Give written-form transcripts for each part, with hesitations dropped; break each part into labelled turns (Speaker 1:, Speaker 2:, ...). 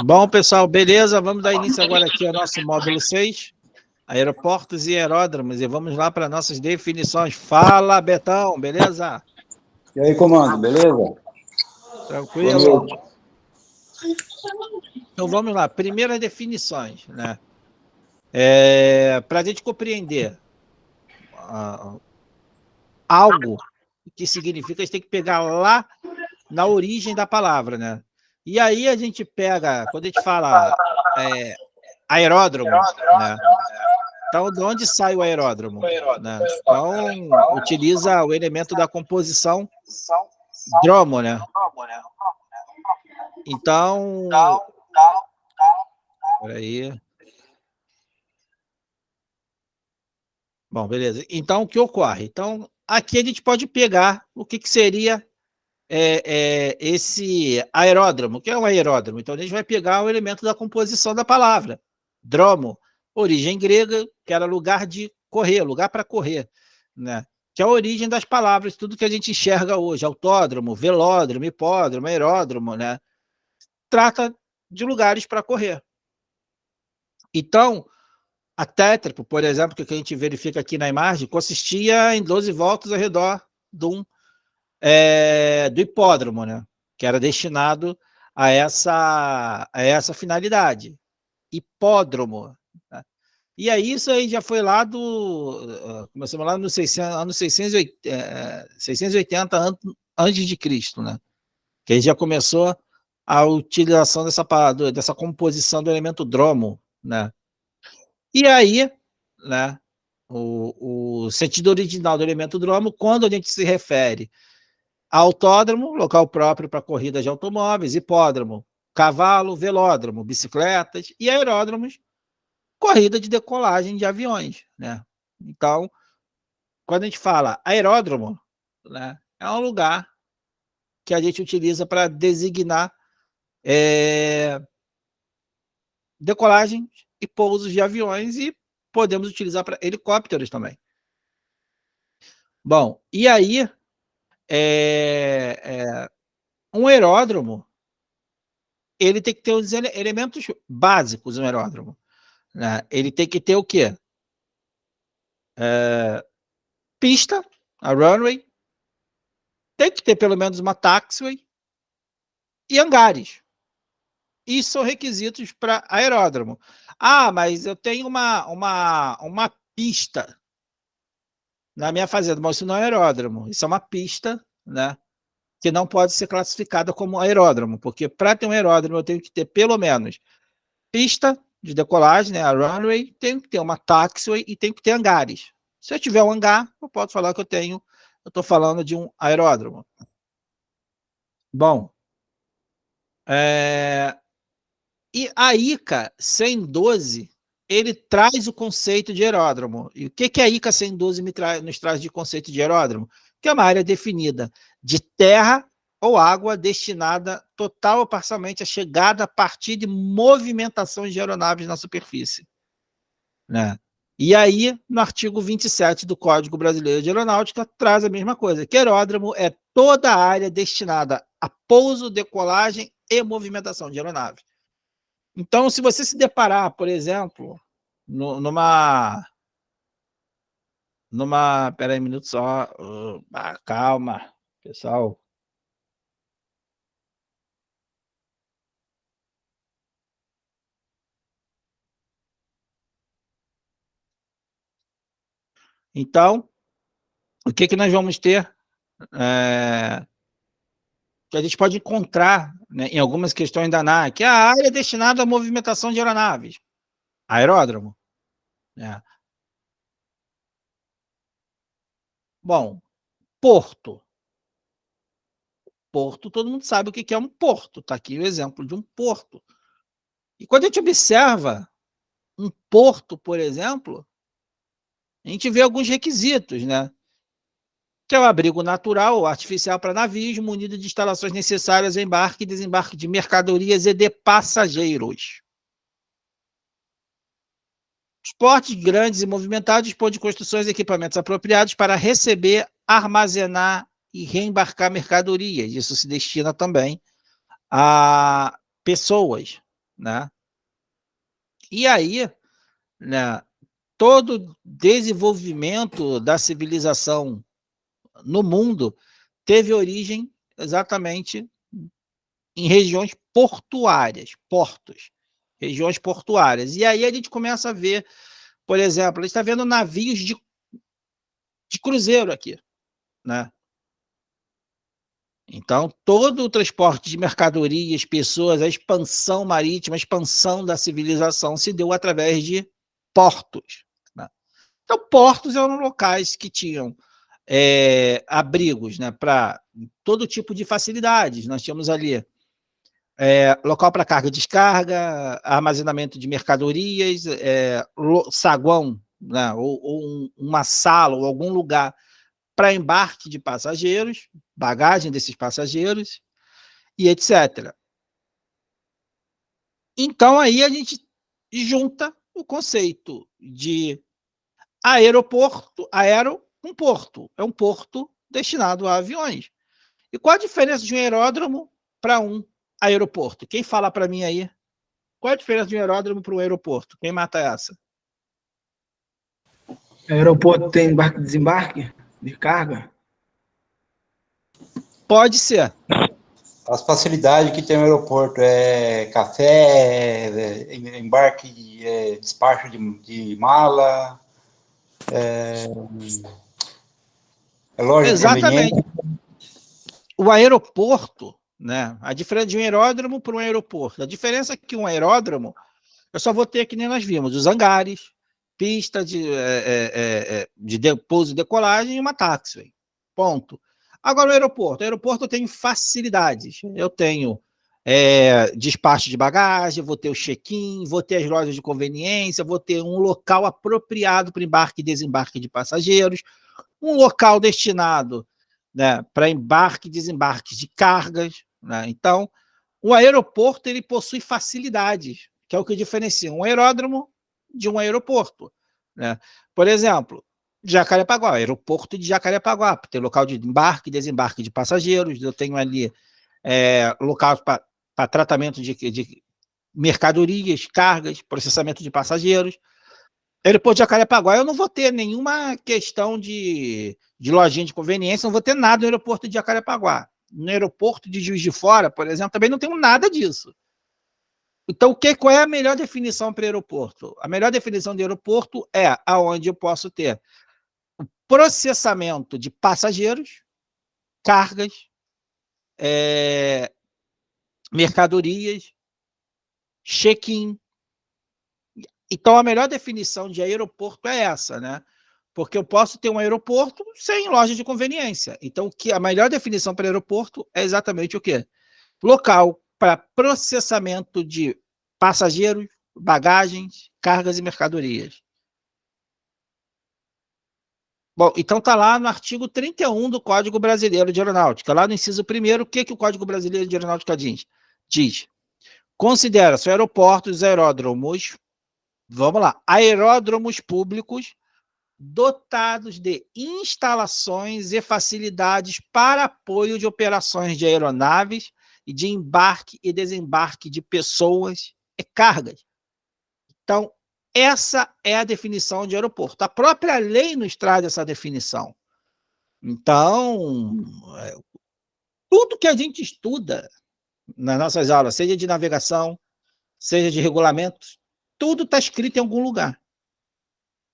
Speaker 1: Bom, pessoal, beleza? Vamos dar início agora aqui ao nosso módulo 6, aeroportos e aeródromos, e vamos lá para nossas definições. Fala, Betão, beleza?
Speaker 2: E aí, comando, beleza?
Speaker 1: Tranquilo. Então vamos lá, primeiras definições, né? Para a gente compreender algo que significa, a gente tem que pegar lá na origem da palavra, né? E aí a gente pega, quando a gente fala aeródromo, né? Então, de onde sai o aeródromo? Né? Então, utiliza o elemento da composição dromo, né? Então, peraí. Bom, beleza. Então, o que ocorre? Então, aqui a gente pode pegar o que seria esse aeródromo. O que é um aeródromo? Então, a gente vai pegar o elemento da composição da palavra. Dromo, origem grega, que era lugar de correr, lugar para correr, né? Que é a origem das palavras, tudo que a gente enxerga hoje, autódromo, velódromo, hipódromo, aeródromo, né? Trata de lugares para correr. Então, a tétrapo, por exemplo, que a gente verifica aqui na imagem, consistia em 12 voltas ao redor do hipódromo, né? Que era destinado a essa finalidade. Hipódromo. Né? E aí isso aí já foi lá começamos lá nos anos 680 antes de Cristo, né? Que aí já começou a utilização dessa composição do elemento dromo, né? E aí, né, o sentido original do elemento dromo, quando a gente se refere a autódromo, local próprio para corrida de automóveis, hipódromo, cavalo, velódromo, bicicletas, e aeródromos, corrida de decolagem de aviões, né? Então, quando a gente fala aeródromo, né, é um lugar que a gente utiliza para designar decolagem e pousos de aviões, e podemos utilizar para helicópteros também. Bom, e aí, um aeródromo, ele tem que ter os elementos básicos do aeródromo. Né? Ele tem que ter o quê? Pista, a runway, tem que ter pelo menos uma taxiway e hangares. Isso são requisitos para aeródromo. Ah, mas eu tenho uma pista na minha fazenda, mas isso não é aeródromo, isso é uma pista, né, que não pode ser classificada como aeródromo, porque para ter um aeródromo eu tenho que ter pelo menos pista de decolagem, né, a runway, tenho que ter uma taxiway e tenho que ter hangares. Se eu tiver um hangar, eu posso falar que eu estou falando de um aeródromo. Bom, e a ICA 112, ele traz o conceito de aeródromo. E o que a ICA 112 nos traz de conceito de aeródromo? Que é uma área definida de terra ou água destinada total ou parcialmente à chegada a partir de movimentações de aeronaves na superfície. Né? E aí, no artigo 27 do Código Brasileiro de Aeronáutica, traz a mesma coisa, que aeródromo é toda a área destinada a pouso, decolagem e movimentação de aeronave. Então, se você se deparar, por exemplo, Pera aí um minuto só. Calma, pessoal. Então, o que nós vamos ter? Que a gente pode encontrar, né, em algumas questões da ANAC, que é a área destinada à movimentação de aeronaves. Aeródromo. Né? Bom, porto. Porto, todo mundo sabe o que é um porto. Está aqui o exemplo de um porto. E quando a gente observa um porto, por exemplo, a gente vê alguns requisitos, né? Que é o abrigo natural ou artificial para navios, munido de instalações necessárias ao embarque e desembarque de mercadorias e de passageiros. Os portos grandes e movimentados dispõem de construções e equipamentos apropriados para receber, armazenar e reembarcar mercadorias. Isso se destina também a pessoas, né? E aí, né, todo desenvolvimento da civilização no mundo teve origem exatamente em regiões portuárias, portos, regiões portuárias. E aí a gente começa a ver, por exemplo, a gente está vendo navios de cruzeiro aqui, né? Então, todo o transporte de mercadorias, pessoas, a expansão marítima, a expansão da civilização se deu através de portos, né? Então, portos eram locais que tinham abrigos, né, para todo tipo de facilidades. Nós tínhamos ali local para carga e descarga, armazenamento de mercadorias, saguão, né, ou uma sala, ou algum lugar para embarque de passageiros, bagagem desses passageiros, e etc. Então, aí a gente junta o conceito de aeroporto, um porto. É um porto destinado a aviões. E qual a diferença de um aeródromo para um aeroporto? Quem fala para mim aí? Qual a diferença de um aeródromo para um aeroporto? Quem mata essa?
Speaker 3: O aeroporto tem embarque e desembarque de carga?
Speaker 1: Pode ser.
Speaker 2: As facilidades que tem no aeroporto café, embarque, despacho de mala, loja de
Speaker 1: Exatamente.
Speaker 2: conveniência.
Speaker 1: O aeroporto, né? A diferença de um aeródromo para um aeroporto. A diferença é que um aeródromo, eu só vou ter, que nem nós vimos, os hangares, pista de pouso e decolagem e uma taxiway. Ponto. Agora, o aeroporto eu tenho facilidades. Eu tenho despacho de bagagem, vou ter o check-in, vou ter as lojas de conveniência, vou ter um local apropriado para embarque e desembarque de passageiros, um local destinado, né, para embarque e desembarque de cargas, né? Então, o aeroporto ele possui facilidades, que é o que diferencia um aeródromo de um aeroporto, né? Por exemplo, Jacarepaguá, aeroporto de Jacarepaguá, tem local de embarque e desembarque de passageiros, eu tenho ali local para tratamento de mercadorias, cargas, processamento de passageiros. Aeroporto de Jacarepaguá, eu não vou ter nenhuma questão de lojinha de conveniência, não vou ter nada no aeroporto de Jacarepaguá. No aeroporto de Juiz de Fora, por exemplo, também não tenho nada disso. Então, qual é a melhor definição para aeroporto? A melhor definição de aeroporto é aonde eu posso ter o processamento de passageiros, cargas, mercadorias, check-in. Então, a melhor definição de aeroporto é essa, né? Porque eu posso ter um aeroporto sem loja de conveniência. Então, a melhor definição para aeroporto é exatamente o quê? Local para processamento de passageiros, bagagens, cargas e mercadorias. Bom, então está lá no artigo 31 do Código Brasileiro de Aeronáutica, lá no inciso 1º, o que o Código Brasileiro de Aeronáutica diz? Considera-se aeroportos, aeródromos, vamos lá, aeródromos públicos dotados de instalações e facilidades para apoio de operações de aeronaves e de embarque e desembarque de pessoas e cargas. Então, essa é a definição de aeroporto. A própria lei nos traz essa definição. Então, tudo que a gente estuda nas nossas aulas, seja de navegação, seja de regulamentos, tudo está escrito em algum lugar.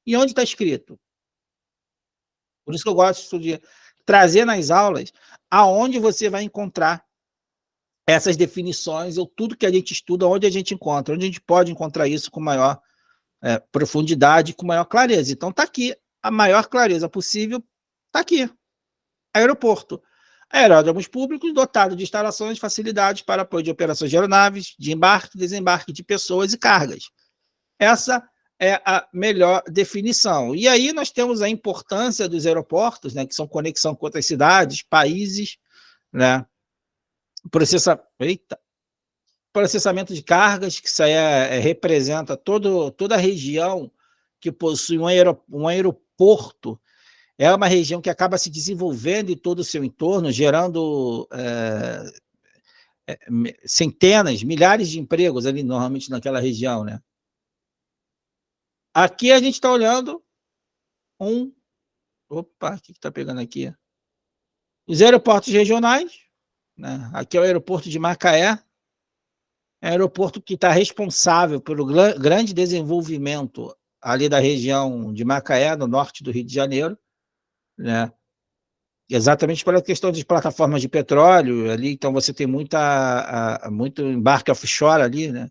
Speaker 1: E onde está escrito? Por isso que eu gosto de trazer nas aulas aonde você vai encontrar essas definições, ou tudo que a gente estuda, onde a gente encontra, onde a gente pode encontrar isso com maior profundidade, com maior clareza. Então, está aqui, a maior clareza possível, está aqui, aeroporto. Aeródromos públicos dotados de instalações e facilidades para apoio de operações de aeronaves, de embarque e desembarque de pessoas e cargas. Essa é a melhor definição. E aí nós temos a importância dos aeroportos, né, que são conexão com outras cidades, países, né, processamento de cargas, que isso aí representa toda a região que possui um aeroporto, é uma região que acaba se desenvolvendo em todo o seu entorno, gerando centenas, milhares de empregos ali, normalmente naquela região, né? Aqui a gente está olhando Opa, o que está pegando aqui? Os aeroportos regionais, né? Aqui é o aeroporto de Macaé, é um aeroporto que está responsável pelo grande desenvolvimento ali da região de Macaé, no norte do Rio de Janeiro, né? Exatamente pela questão de plataformas de petróleo ali, então você tem muito embarque offshore ali, né?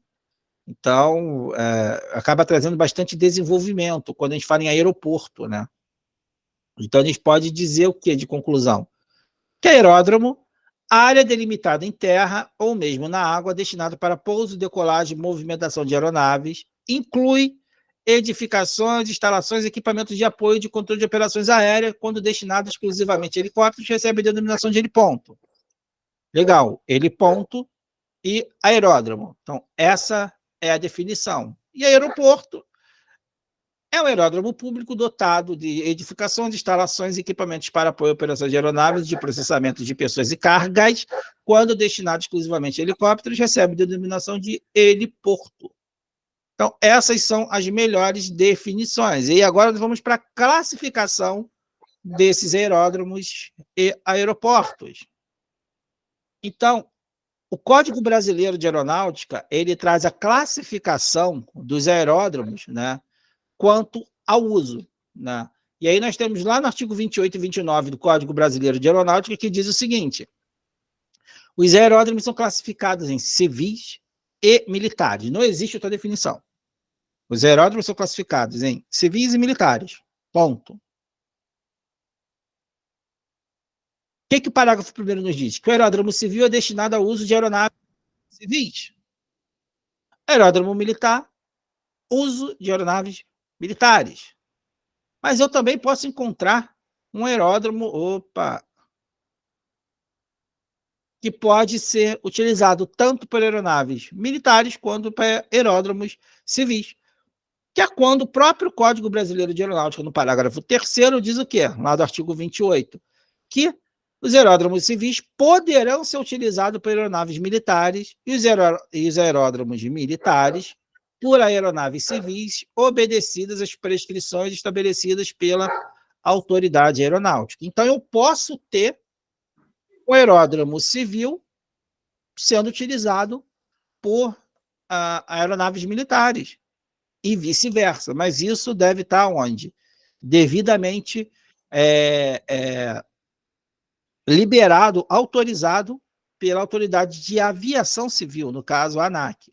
Speaker 1: Então, acaba trazendo bastante desenvolvimento quando a gente fala em aeroporto, né? Então, a gente pode dizer o quê de conclusão? Que aeródromo, área delimitada em terra ou mesmo na água, destinada para pouso, decolagem e movimentação de aeronaves, inclui edificações, instalações e equipamentos de apoio de controle de operações aéreas, quando destinado exclusivamente a helicópteros, recebe a denominação de heliponto. Legal, heliponto e aeródromo. Então, essa é a definição. E aeroporto é um aeródromo público dotado de edificações, instalações e equipamentos para apoio a operações de aeronaves de processamento de pessoas e cargas, quando destinado exclusivamente a helicópteros, recebe a denominação de heliporto. Então, essas são as melhores definições. E agora nós vamos para a classificação desses aeródromos e aeroportos. Então, o Código Brasileiro de Aeronáutica, ele traz a classificação dos aeródromos, né, quanto ao uso, né? E aí nós temos lá no artigo 28 e 29 do Código Brasileiro de Aeronáutica que diz o seguinte: os aeródromos são classificados em civis e militares. Não existe outra definição. Os aeródromos são classificados em civis e militares. Ponto. O que o parágrafo 1º nos diz? Que o aeródromo civil é destinado ao uso de aeronaves civis. Aeródromo militar, uso de aeronaves militares. Mas eu também posso encontrar um aeródromo, que pode ser utilizado tanto por aeronaves militares quanto para aeródromos civis. Que é quando o próprio Código Brasileiro de Aeronáutica, no parágrafo 3º, diz o quê? Lá do artigo 28, que os aeródromos civis poderão ser utilizados por aeronaves militares e os aeródromos militares por aeronaves civis obedecidas às prescrições estabelecidas pela autoridade aeronáutica. Então, eu posso ter o aeródromo civil sendo utilizado por aeronaves militares e vice-versa, mas isso deve estar onde? Devidamente liberado, autorizado pela autoridade de aviação civil, no caso, a ANAC.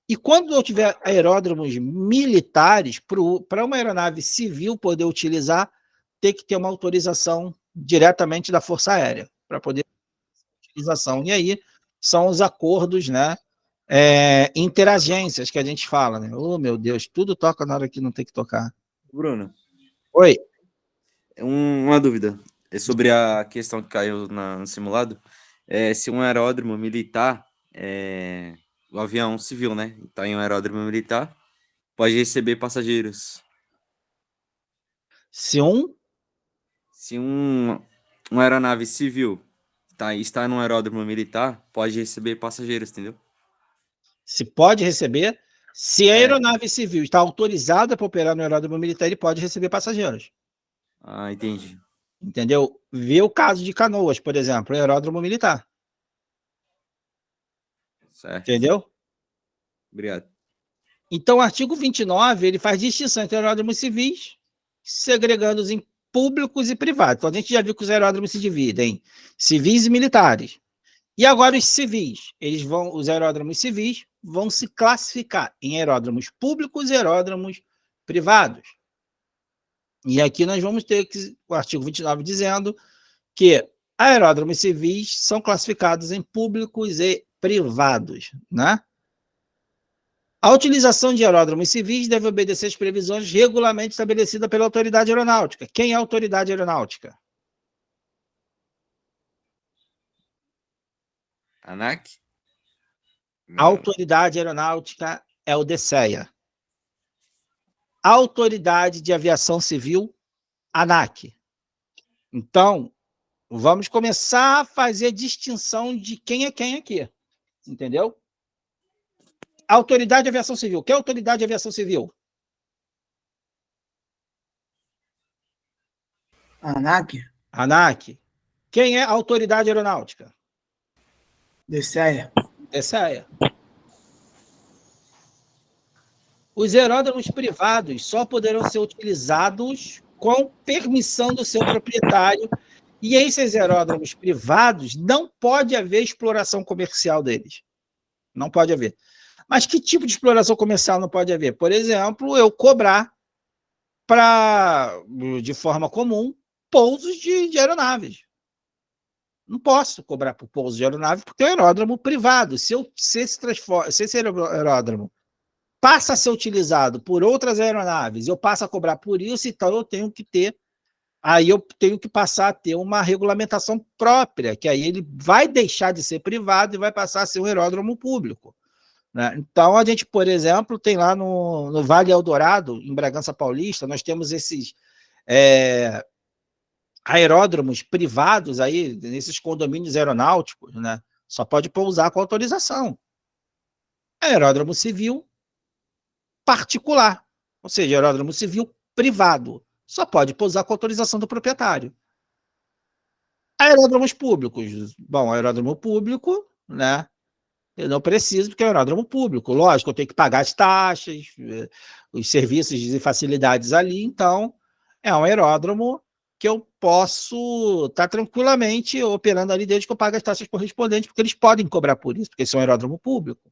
Speaker 1: E quando eu tiver aeródromos militares, para uma aeronave civil poder utilizar, tem que ter uma autorização diretamente da Força Aérea, para poder utilização. E aí são os acordos, né, interagências que a gente fala, né? Oh, meu Deus, tudo toca na hora que não tem que tocar.
Speaker 4: Bruno.
Speaker 1: Oi.
Speaker 4: Uma dúvida. É sobre a questão que caiu no simulado. Se um aeródromo militar, o avião civil, né? Está em um aeródromo militar, pode receber passageiros.
Speaker 1: Se
Speaker 4: uma aeronave civil está num aeródromo militar, pode receber passageiros, entendeu?
Speaker 1: Se pode receber, se a aeronave civil está autorizada para operar no aeródromo militar, ele pode receber passageiros.
Speaker 4: Ah, entendi.
Speaker 1: Entendeu? Vê o caso de Canoas, por exemplo, aeródromo militar.
Speaker 4: Certo.
Speaker 1: Entendeu?
Speaker 4: Obrigado.
Speaker 1: Então, o artigo 29, ele faz distinção entre aeródromos civis, segregando-os em públicos e privados. Então, a gente já viu que os aeródromos se dividem em civis e militares. E agora os civis, os aeródromos civis vão se classificar em aeródromos públicos e aeródromos privados. E aqui nós vamos ter o artigo 29 dizendo que aeródromos civis são classificados em públicos e privados, né? A utilização de aeródromos civis deve obedecer às previsões regularmente estabelecidas pela autoridade aeronáutica. Quem é a autoridade aeronáutica?
Speaker 4: ANAC?
Speaker 1: A autoridade aeronáutica é o DCEA. Autoridade de Aviação Civil, ANAC. Então, Vamos começar a fazer a distinção de quem é quem aqui. Entendeu? Autoridade de Aviação Civil. Quem é a Autoridade de Aviação Civil?
Speaker 3: ANAC,
Speaker 1: ANAC. Quem é a Autoridade Aeronáutica?
Speaker 3: DCEA,
Speaker 1: DCAE. Os aeródromos privados só poderão ser utilizados com permissão do seu proprietário, e esses aeródromos privados não pode haver exploração comercial deles. Não pode haver. Mas que tipo de exploração comercial não pode haver? Por exemplo, eu cobrar de forma comum pousos de aeronaves. Não posso cobrar por pouso de aeronave porque é um aeródromo privado. Se esse aeródromo passa a ser utilizado por outras aeronaves, eu passo a cobrar por isso, então eu tenho que passar a ter uma regulamentação própria, que aí ele vai deixar de ser privado e vai passar a ser um aeródromo público. Né? Então, a gente, por exemplo, tem lá no Vale Eldorado, em Bragança Paulista, nós temos esses aeródromos privados aí, nesses condomínios aeronáuticos, né? Só pode pousar com autorização. Aeródromo civil particular, ou seja, aeródromo civil privado, só pode pousar com autorização do proprietário. Aeródromos públicos, bom, aeródromo público, né? Eu não preciso, porque é um aeródromo público. Lógico, eu tenho que pagar as taxas, os serviços e facilidades ali, então é um aeródromo que eu posso estar tranquilamente operando ali desde que eu pague as taxas correspondentes, porque eles podem cobrar por isso, porque isso é um aeródromo público.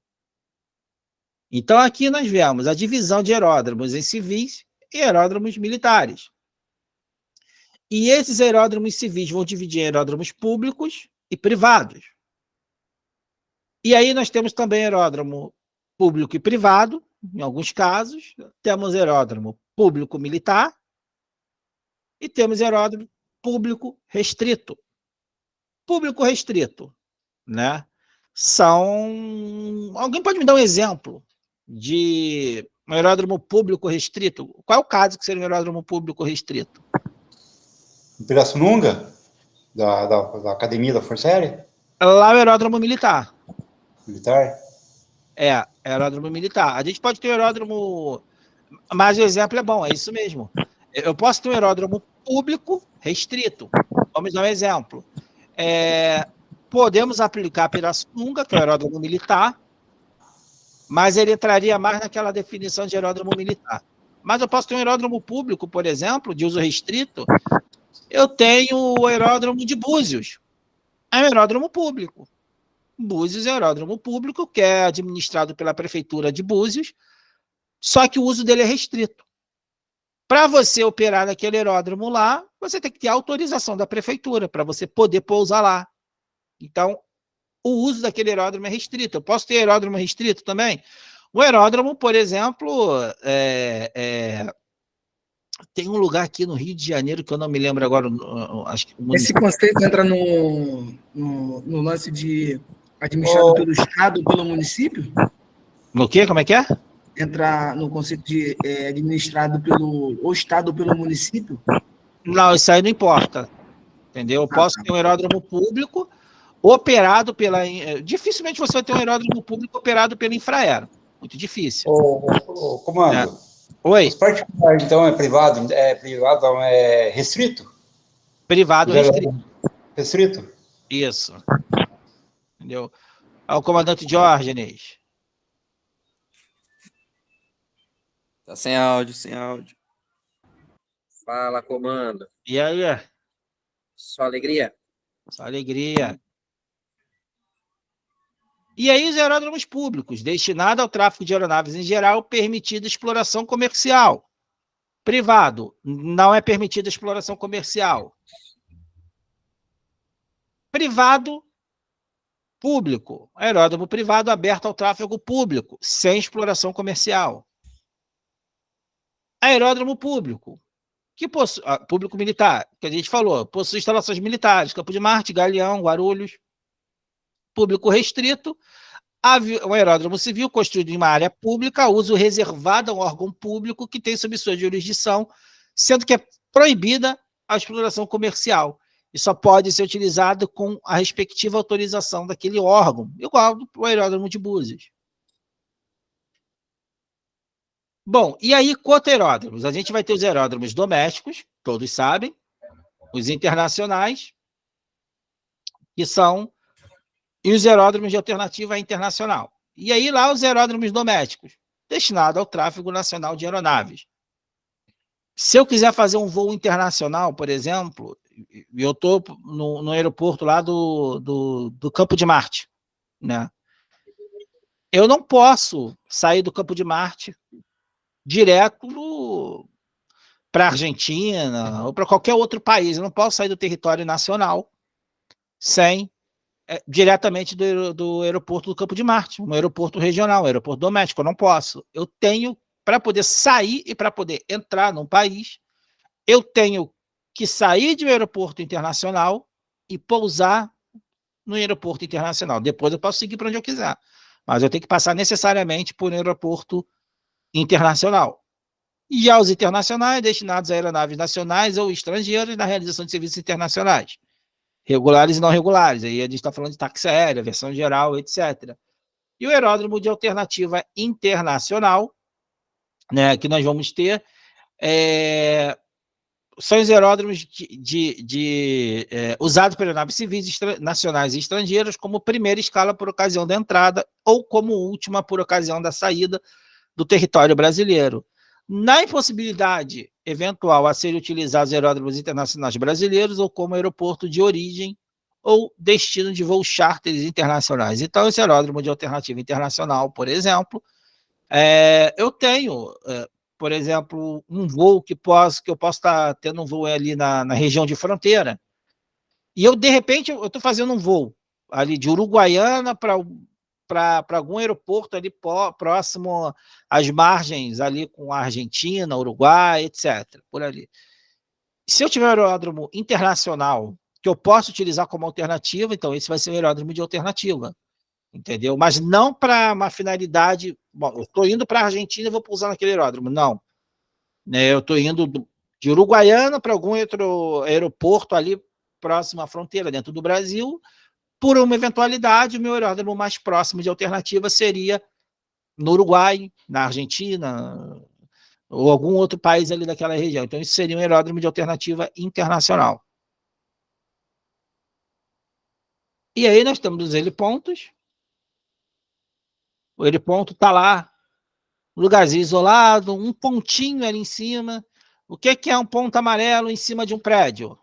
Speaker 1: Então, aqui nós vemos a divisão de aeródromos em civis e aeródromos militares. E esses aeródromos civis vão dividir em aeródromos públicos e privados. E aí nós temos também aeródromo público e privado, em alguns casos. Temos aeródromo público militar e temos aeródromo público restrito. Público restrito, né? Alguém pode me dar um exemplo de um aeródromo público restrito? Qual é o caso que seria um aeródromo público restrito?
Speaker 2: Em Pirassununga, da Academia da Força Aérea
Speaker 1: Lá é o aeródromo militar.
Speaker 2: Militar?
Speaker 1: Aeródromo militar. A gente pode ter um aeródromo, mas o exemplo é bom, é isso mesmo. Eu posso ter um aeródromo público restrito. Vamos dar um exemplo. Podemos aplicar Pirassununga, que é o aeródromo militar, mas ele entraria mais naquela definição de aeródromo militar. Mas eu posso ter um aeródromo público, por exemplo, de uso restrito. Eu tenho o aeródromo de Búzios. É um aeródromo público. Búzios é um aeródromo público que é administrado pela prefeitura de Búzios, só que o uso dele é restrito. Para você operar naquele aeródromo lá, você tem que ter autorização da prefeitura para você poder pousar lá. Então, o uso daquele aeródromo é restrito. Eu posso ter aeródromo restrito também? O aeródromo, por exemplo, tem um lugar aqui no Rio de Janeiro que eu não me lembro agora. Acho que
Speaker 3: esse conceito entra no lance de administrado pelo Estado ou pelo município?
Speaker 1: No quê? Como é que é?
Speaker 3: Entra no conceito de administrado pelo Estado ou pelo município?
Speaker 1: Não, isso aí não importa. Entendeu? Eu posso ter um aeródromo público operado pela... Dificilmente você vai ter um aeródromo público operado pela Infraero. Muito difícil.
Speaker 2: Comando.
Speaker 1: Oi.
Speaker 2: Os particulares, então, é privado, é restrito?
Speaker 1: Privado restrito.
Speaker 2: Restrito?
Speaker 1: Isso. Entendeu? Ao comandante Diógenes.
Speaker 4: Tá sem áudio, sem áudio.
Speaker 5: Fala, comando.
Speaker 1: E aí?
Speaker 5: Só alegria?
Speaker 1: Só alegria. E aí os aeródromos públicos, destinados ao tráfego de aeronaves em geral, permitida exploração comercial. Privado, não é permitida exploração comercial. Privado, público. Aeródromo privado aberto ao tráfego público, sem exploração comercial. Aeródromo público, que possui, público militar, que a gente falou, possui instalações militares, Campo de Marte, Galeão, Guarulhos. Público restrito, um aeródromo civil construído em uma área pública, uso reservado a um órgão público que tem sob sua jurisdição, sendo que é proibida a exploração comercial. e só pode ser utilizado com a respectiva autorização daquele órgão, igual o aeródromo de Búzios. Bom, e aí, quanto a aeródromos? A gente vai ter os aeródromos domésticos, todos sabem, os internacionais, que são, e os aeródromos de alternativa internacional. E aí, lá, os aeródromos domésticos, destinados ao tráfego nacional de aeronaves. Se eu quiser fazer um voo internacional, por exemplo, eu estou no aeroporto lá do Campo de Marte, né? Eu não posso sair do Campo de Marte direto para a Argentina ou para qualquer outro país. Eu não posso sair do território nacional sem diretamente do aeroporto do Campo de Marte, um aeroporto regional, um aeroporto doméstico. Eu não posso. Eu tenho, para poder sair e para poder entrar num país, eu tenho que sair de um aeroporto internacional e pousar no aeroporto internacional. Depois eu posso seguir para onde eu quiser, mas eu tenho que passar necessariamente por um aeroporto internacional. E aos internacionais, destinados a aeronaves nacionais ou estrangeiras na realização de serviços internacionais, regulares e não regulares. Aí a gente está falando de táxi aéreo, versão geral, etc. E o aeródromo de alternativa internacional, né, que nós vamos ter, são os aeródromos usados por aeronaves civis nacionais e estrangeiras como primeira escala por ocasião da entrada ou como última por ocasião da saída do território brasileiro. Na impossibilidade eventual a serem utilizados aeródromos internacionais brasileiros ou como aeroporto de origem ou destino de voos charters internacionais. Então, esse aeródromo de alternativa internacional, por exemplo, eu tenho, por exemplo, um voo que eu posso estar tendo um voo ali na região de fronteira, e eu, de repente, eu estou fazendo um voo ali de Uruguaiana para algum aeroporto ali próximo às margens ali com a Argentina, Uruguai, etc. Por ali. Se eu tiver um aeródromo internacional que eu posso utilizar como alternativa, então esse vai ser um aeródromo de alternativa, entendeu? Mas não para uma finalidade, bom, eu estou indo para a Argentina e vou pousar naquele aeródromo, não. Eu estou indo de Uruguaiana para algum outro aeroporto ali próximo à fronteira, dentro do Brasil. Por uma eventualidade, o meu aeródromo mais próximo de alternativa seria no Uruguai, na Argentina, ou algum outro país ali daquela região. Então, isso seria um aeródromo de alternativa internacional. E aí nós temos os helipontos. O heliponto está lá, um lugarzinho isolado, um pontinho ali em cima. O que é um ponto amarelo em cima de um prédio?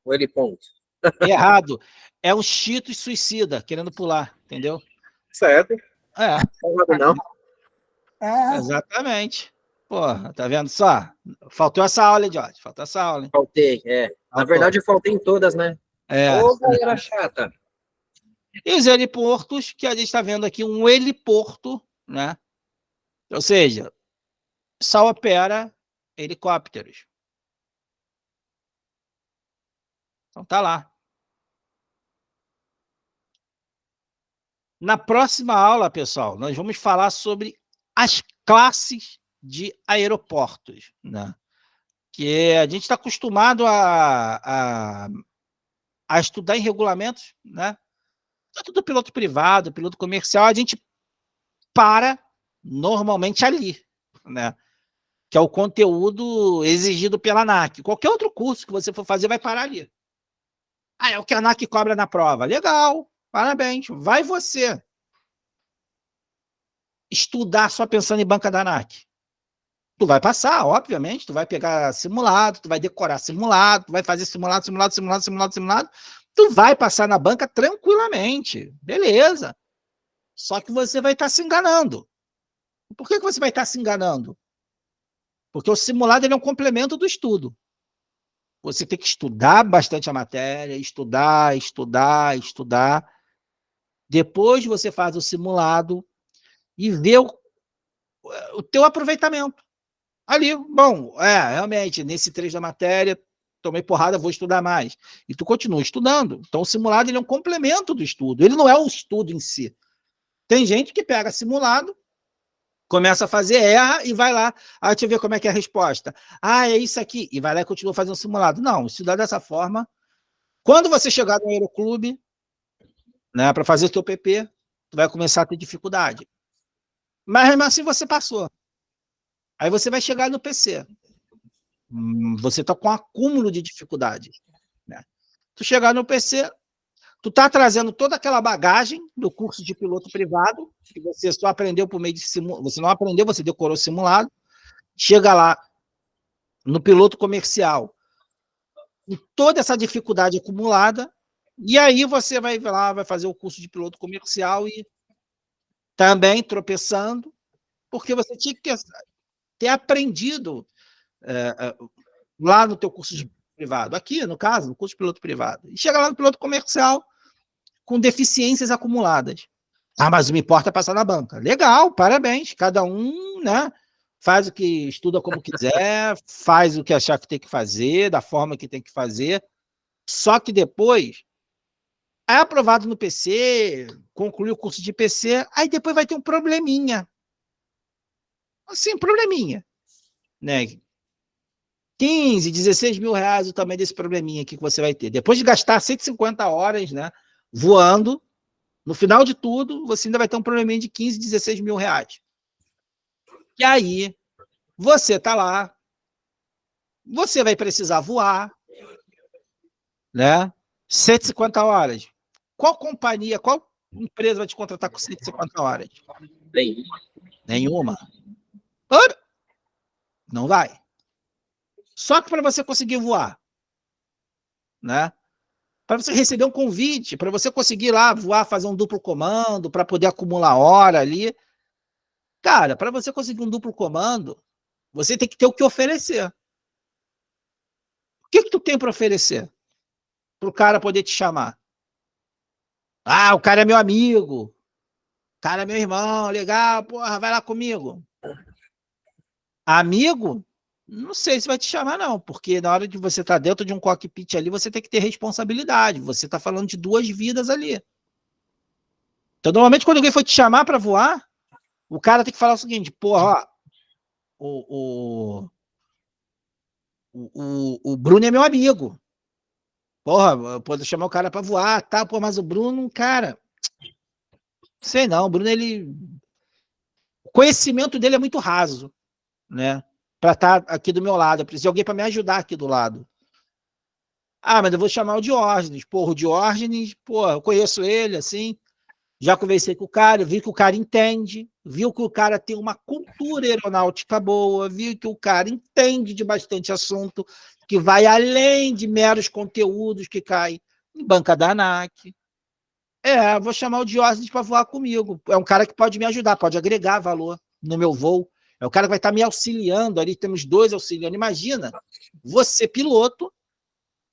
Speaker 5: O heliponto.
Speaker 1: Errado. É um cheetos suicida, querendo pular, entendeu?
Speaker 5: Certo.
Speaker 1: Não. Exatamente. Porra, tá vendo só? Faltou essa aula, Jorge. Faltou essa aula. Hein?
Speaker 5: Faltei, Na verdade, eu faltei em todas, né? Ô, galera chata.
Speaker 1: E os heliportos, que a gente está vendo aqui, um heliporto, né? Ou seja, só opera helicópteros. Então tá lá. Na próxima aula, pessoal, nós vamos falar sobre as classes de aeroportos, né? Que a gente está acostumado a estudar em regulamentos, né? Tanto do piloto privado, piloto comercial, a gente para normalmente ali, né? Que é o conteúdo exigido pela ANAC. Qualquer outro curso que você for fazer vai parar ali. É o que a ANAC cobra na prova. Legal, parabéns. Vai você estudar só pensando em banca da ANAC. Tu vai passar, obviamente, tu vai pegar simulado, tu vai decorar simulado, tu vai fazer simulado, tu vai passar na banca tranquilamente, beleza. Só que você vai estar se enganando. Por que você vai estar se enganando? Porque o simulado ele é um complemento do estudo. Você tem que estudar bastante a matéria, estudar. Depois você faz o simulado e vê o teu aproveitamento. Ali, bom, realmente, nesse trecho da matéria, tomei porrada, vou estudar mais. E tu continua estudando. Então, o simulado ele é um complemento do estudo. Ele não é o estudo em si. Tem gente que pega simulado Começa a fazer, erra e vai lá. Aí deixa eu ver como é que é a resposta. Ah, é isso aqui. E vai lá e continua fazendo simulado. Não, estudar dessa forma. Quando você chegar no Aeroclube, né, para fazer o teu PP, tu vai começar a ter dificuldade. Mas mesmo assim você passou. Aí você vai chegar no PC. Você está com um acúmulo de dificuldade. Né? Tu chegar no PC, tu está trazendo toda aquela bagagem do curso de piloto privado, que você só aprendeu por meio de simulado. Você não aprendeu, você decorou simulado. Chega lá no piloto comercial, com toda essa dificuldade acumulada, e aí você vai lá, vai fazer o curso de piloto comercial e também tropeçando, porque você tinha que ter aprendido lá no teu curso de privado, aqui, no caso, no curso de piloto privado, e chega lá no piloto comercial com deficiências acumuladas. Ah, mas me importa passar na banca. Legal, parabéns, cada um, né, faz o que estuda como quiser, faz o que achar que tem que fazer, da forma que tem que fazer, só que depois é aprovado no PC, conclui o curso de PC, aí depois vai ter um probleminha. Assim, probleminha. Né? 15, 16 mil reais o tamanho desse probleminha aqui que você vai ter. Depois de gastar 150 horas, né, voando, no final de tudo, você ainda vai ter um probleminha de 15, 16 mil reais. E aí, você tá lá, você vai precisar voar, né? 150 horas. Qual companhia, qual empresa vai te contratar com 150 horas? Nenhuma. Não vai. Só que para você conseguir voar, né? Para você receber um convite, para você conseguir lá voar, fazer um duplo comando, para poder acumular hora ali. Cara, para você conseguir um duplo comando, você tem que ter o que oferecer. O que tu tem para oferecer? Para o cara poder te chamar. Ah, o cara é meu amigo. O cara é meu irmão, legal, porra, vai lá comigo. Amigo? Não sei se vai te chamar, não, porque na hora de você estar dentro de um cockpit ali, você tem que ter responsabilidade. Você está falando de 2 vidas ali. Então, normalmente, quando alguém for te chamar para voar, o cara tem que falar o seguinte: porra, ó, o Bruno é meu amigo. Porra, pode chamar o cara para voar, tá? Pô, mas o Bruno, cara, sei não, o Bruno, o conhecimento dele é muito raso, né? Para estar aqui do meu lado, eu preciso de alguém para me ajudar aqui do lado. Ah, mas eu vou chamar o Diógenes. Porra, o Diógenes, porra, eu conheço ele, assim, já conversei com o cara, vi que o cara entende, viu que o cara tem uma cultura aeronáutica boa, viu que o cara entende de bastante assunto, que vai além de meros conteúdos que caem em banca da ANAC. Vou chamar o Diógenes para voar comigo. É um cara que pode me ajudar, pode agregar valor no meu voo. É o cara que vai estar me auxiliando ali, temos 2 auxiliando. Imagina, você, piloto,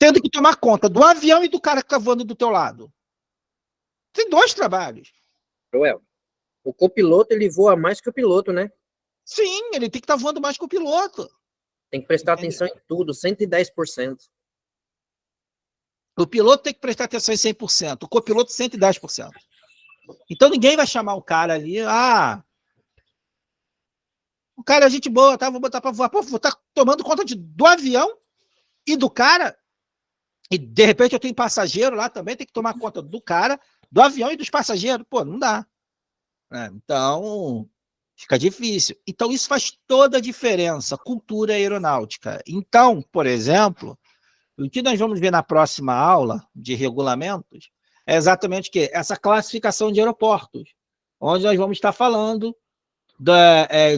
Speaker 1: tendo que tomar conta do avião e do cara que está voando do teu lado. Tem 2 trabalhos.
Speaker 5: Joel, o copiloto, ele voa mais que o piloto, né?
Speaker 1: Sim, ele tem que estar voando mais que o piloto.
Speaker 5: Tem que prestar atenção em tudo, 110%.
Speaker 1: O piloto tem que prestar atenção em 100%, o copiloto 110%. Então ninguém vai chamar o cara ali, o cara é gente boa, tá? Vou botar para voar. Pô, vou estar tomando conta do avião e do cara, e de repente eu tenho passageiro lá também, tem que tomar conta do cara, do avião e dos passageiros. Pô, não dá. Então, fica difícil. Então, isso faz toda a diferença, cultura aeronáutica. Então, por exemplo, o que nós vamos ver na próxima aula de regulamentos é exatamente o quê? Essa classificação de aeroportos, onde nós vamos estar falando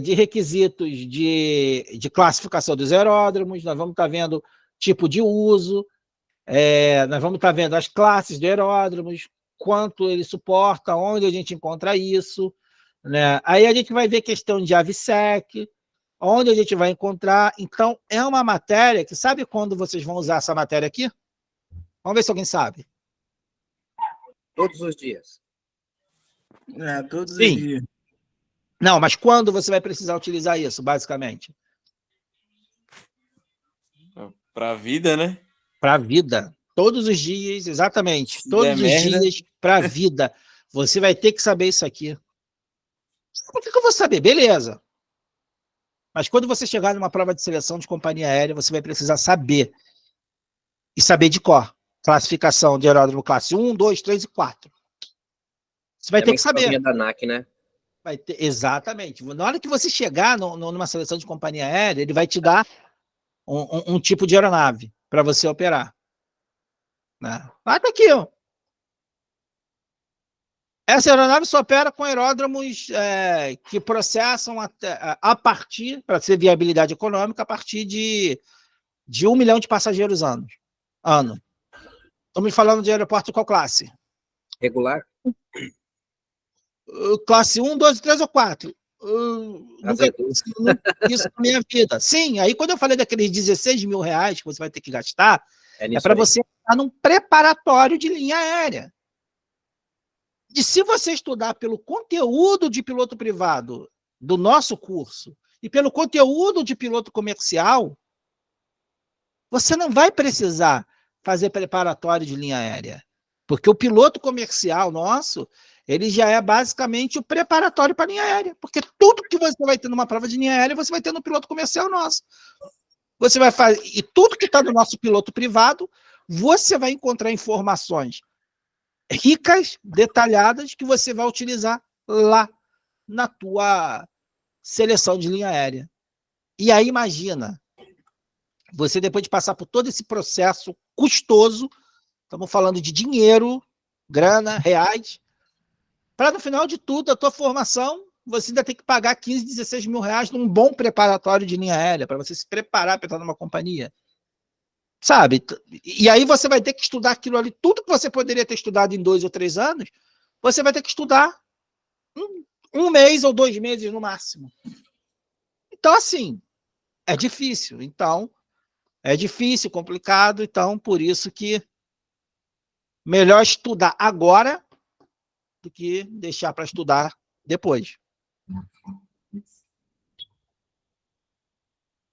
Speaker 1: de requisitos de classificação dos aeródromos, nós vamos estar vendo tipo de uso, nós vamos estar vendo as classes de aeródromos, quanto ele suporta, onde a gente encontra isso, né? Aí a gente vai ver questão de AVSEC, onde a gente vai encontrar. Então, é uma matéria que, sabe quando vocês vão usar essa matéria aqui? Vamos ver se alguém sabe.
Speaker 5: Todos os dias.
Speaker 3: Todos os
Speaker 1: Sim.
Speaker 3: dias.
Speaker 1: Não, mas quando você vai precisar utilizar isso, basicamente?
Speaker 4: Para a vida, né?
Speaker 1: Para a vida. Todos os dias, exatamente. Todos os dias para a vida. Você vai ter que saber isso aqui. Por que eu vou saber? Beleza. Mas quando você chegar numa prova de seleção de companhia aérea, você vai precisar saber. E saber de cor. Classificação de aeródromo classe 1, 2, 3 e 4. Você vai ter que saber.
Speaker 5: Da ANAC, né?
Speaker 1: Vai ter, exatamente. Na hora que você chegar numa seleção de companhia aérea, ele vai te dar um tipo de aeronave para você operar. Né? Ah, tá aqui, ó. Essa aeronave só opera com aeródromos que processam a partir, para ser viabilidade econômica, a partir de 1 milhão de passageiros ano. Estamos falando de aeroporto de qual classe?
Speaker 5: Regular?
Speaker 1: Classe 1, 2, 3 ou 4. Nunca isso na minha vida. Sim, aí quando eu falei daqueles 16 mil reais que você vai ter que gastar, é para você estar num preparatório de linha aérea. E se você estudar pelo conteúdo de piloto privado do nosso curso e pelo conteúdo de piloto comercial, você não vai precisar fazer preparatório de linha aérea. Porque o piloto comercial nosso, ele já é basicamente o preparatório para linha aérea. Porque tudo que você vai ter numa prova de linha aérea, você vai ter no piloto comercial nosso. Você vai fazer, e tudo que está no nosso piloto privado, você vai encontrar informações ricas, detalhadas, que você vai utilizar lá na tua seleção de linha aérea. E aí, imagina, você depois de passar por todo esse processo custoso, estamos falando de dinheiro, grana, reais, para no final de tudo, a tua formação, você ainda tem que pagar 15, 16 mil reais num bom preparatório de linha aérea, para você se preparar para entrar numa companhia. Sabe? E aí você vai ter que estudar aquilo ali, tudo que você poderia ter estudado em 2 ou 3 anos, você vai ter que estudar um mês ou 2 meses no máximo. Então, assim, é difícil. Então, é difícil, complicado. Então, por isso que melhor estudar agora do que deixar para estudar depois.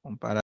Speaker 1: Vamos parar.